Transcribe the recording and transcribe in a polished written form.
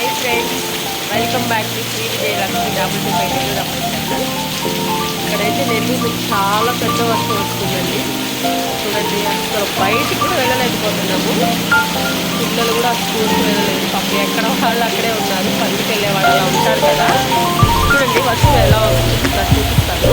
Hi friends, welcome back to Sri Vijayalakshmi channel. ఇక్కడైతే నెల్లూరు చాలా పెద్ద వర్షం వస్తుందండి. చూడండి, అసలు బయటికి కూడా వెళ్ళలేకపోతున్నాము. పిల్లలు కూడా స్కూల్కి వెళ్ళలేదు. పాపం ఎక్కడ వాళ్ళు అక్కడే ఉన్నారు. పనికి వెళ్ళే వాళ్ళు అలా ఉంటారు కదా. చూడండి వర్షం ఎలా వస్తుందో చూపిస్తాను.